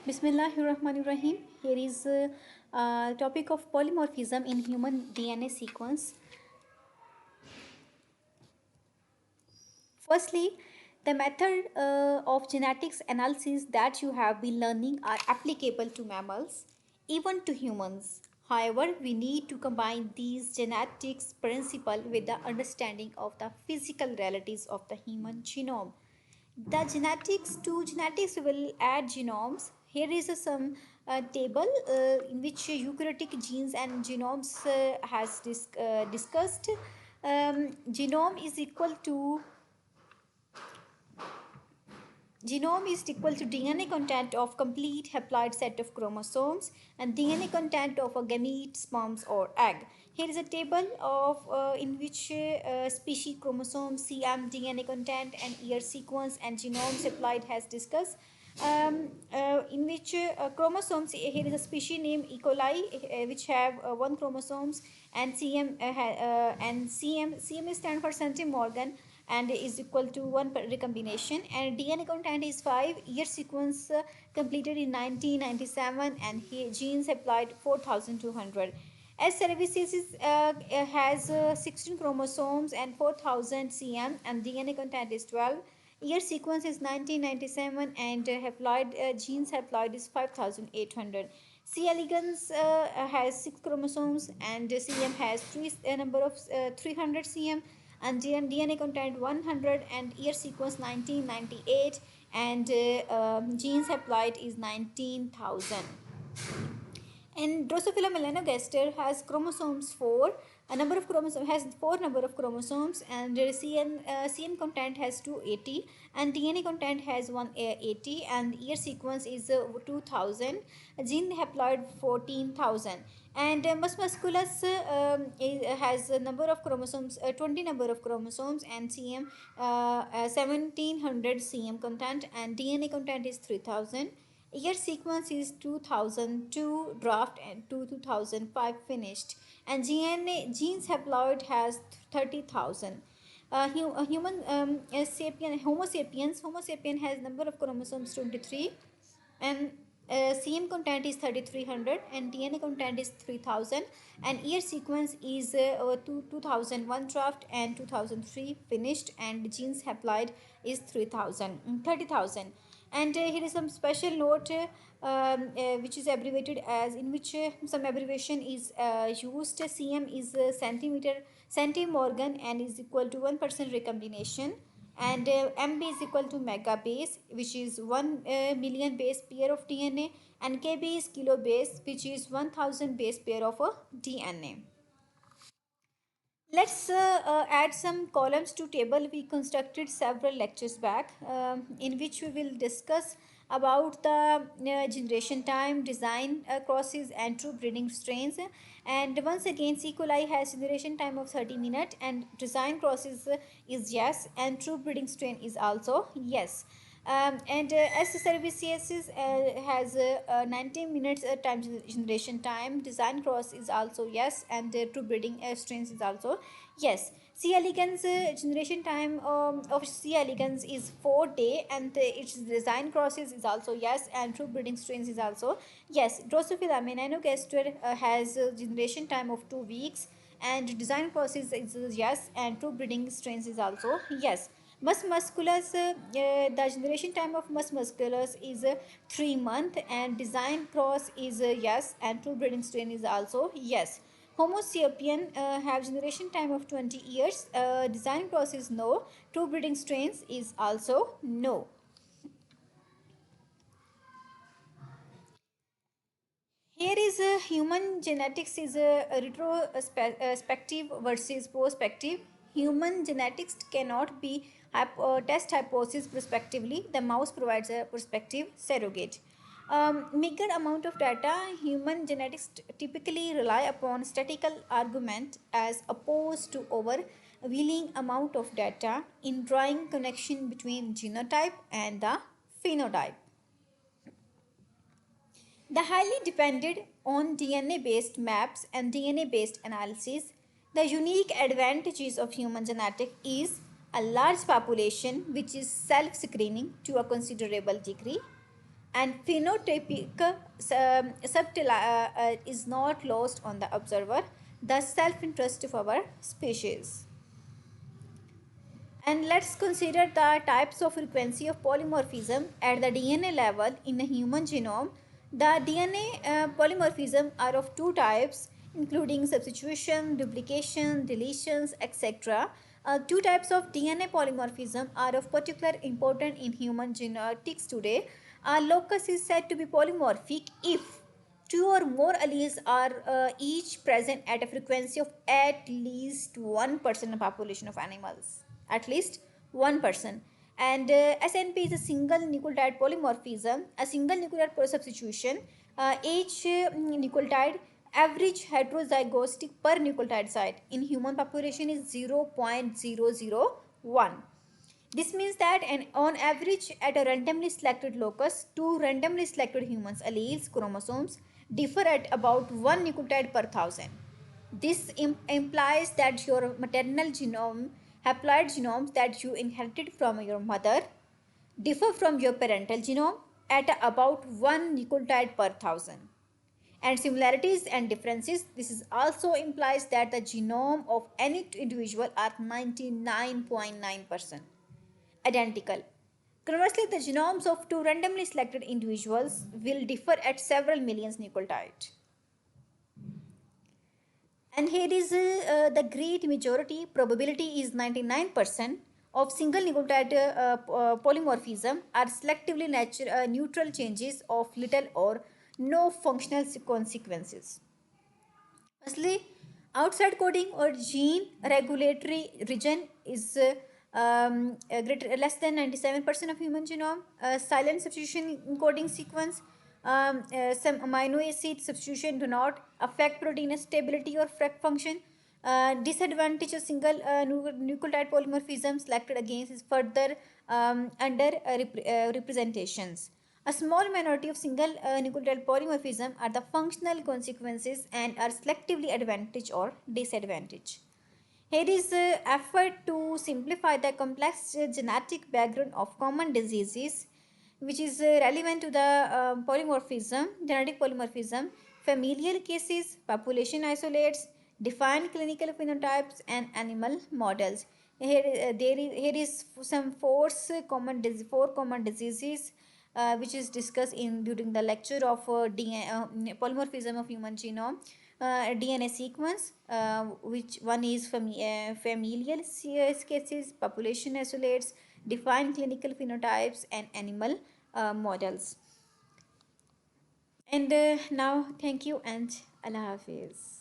Bismillahirrahmanirrahim. Here is a topic of polymorphism in human DNA sequence. Firstly, the method of genetics analysis that you have been learning are applicable to mammals, even to humans. However, we need to combine these genetics principle with the understanding of the physical realities of the human genome. The genetics will add genomes. Here is some table in which eukaryotic genes and genomes has discussed. Genome is equal to Genome is equal to DNA content of complete haploid set of chromosomes and DNA content of a gamete, sperms or egg. Here is a table of in which species chromosome, CM, DNA content and year sequence and genomes applied has discussed. In which chromosomes, here is a species name E. coli which have one chromosomes and CM stand for centimorgan and is equal to 1 per recombination, and DNA content is 5, year sequence completed in 1997 and genes applied 4200. S cerevisiae has 16 chromosomes and 4000 cm and DNA content is 12. Year sequence is 1997 and genes haploid is 5800. C. elegans has 6 chromosomes and CM has number of 300 cm and DNA content 100 and year sequence 1998 and genes applied is 19,000. And Drosophila melanogaster has chromosomes 4. A number of chromosomes has 4 number of chromosomes and CN content has 280 and DNA content has 180 and year sequence is 2000. Gene haploid 14,000 and mus musculus has a number of chromosomes 20 number of chromosomes and 1700 cm content and DNA content is 3000. Year sequence is 2002 draft and 2005 finished and genes haploid has 30,000. Human Homo sapien has number of chromosomes 23 and CM content is 3300 and DNA content is 3000 and year sequence is 2001 draft and 2003 finished and genes applied is 30,000 and here is some special note which is abbreviated as in which some abbreviation is used. CM is centimeter centimorgan and is equal to 1% recombination and MB is equal to mega base which is 1 million base pair of DNA and KB is kilo base which is 1000 base pair of a DNA. Let's add some columns to table we constructed several lectures back in which we will discuss about the generation time, design crosses and true breeding strains. And once again C. coli has generation time of 30 minutes and design crosses is yes and true breeding strain is also yes. And as cerevisiasis has 90 minutes time generation time, design cross is also yes and true breeding strains is also yes. C. elegans generation time of C. elegans is 4 day and its design crosses is also yes and true breeding strains is also yes. Drosophila melanogaster has generation time of 2 weeks and design crosses is yes and true breeding strains is also yes. Mus musculus, the generation time of mus musculus is 3 months and design cross is yes and true breeding strain is also yes. Homo sapien have generation time of 20 years, design cross is no, true breeding strains is also no. Here is a human genetics is a retrospective versus prospective. Human genetics cannot be test hypothesis prospectively. The mouse provides a prospective surrogate. Meager amount of data. Human genetics typically rely upon statistical argument as opposed to overwhelming amount of data in drawing connection between genotype and the phenotype. The highly depended on DNA based maps and DNA based analysis. The unique advantages of human genetics is a large population which is self screening to a considerable degree, and phenotypic subtle is not lost on the observer, the self-interest of our species. And let's consider the types of frequency of polymorphism at the DNA level in a human genome. The DNA polymorphism are of two types, including substitution, duplication, deletions, etc. Two types of DNA polymorphism are of particular importance in human genetics today. A locus is said to be polymorphic if two or more alleles are each present at a frequency of at least 1% of population of animals, at least 1%. And SNP is a single nucleotide polymorphism, a single nucleotide substitution. Each nucleotide average heterozygosity per nucleotide site in human population is 0.001. This means that on average, at a randomly selected locus, two randomly selected humans alleles chromosomes differ at about 1 nucleotide per thousand. This implies that your maternal genome, haploid genomes that you inherited from your mother, differ from your parental genome at about 1 nucleotide per thousand. And similarities and differences, this is also implies that the genome of any individual are 99.9% identical. Conversely, the genomes of two randomly selected individuals will differ at several millions nucleotides. And here is the great majority probability is 99% of single nucleotide polymorphism are selectively neutral changes of little or no functional consequences. Firstly, outside coding or gene regulatory region is less than 97% of human genome. Silent substitution encoding sequence, some amino acid substitution do not affect protein stability or function. Disadvantage of single nucleotide polymorphism selected against is further under representations. A small minority of single nucleotide polymorphism are the functional consequences and are selectively advantage or disadvantage. Here is effort to simplify the complex genetic background of common diseases which is relevant to the genetic polymorphism, familial cases, population isolates, defined clinical phenotypes and animal models. Here is some four common diseases which is discussed in during the lecture of polymorphism of human genome. DNA sequence, which one is familial cases, population isolates, defined clinical phenotypes, and animal models. And now, thank you and Allah Hafiz.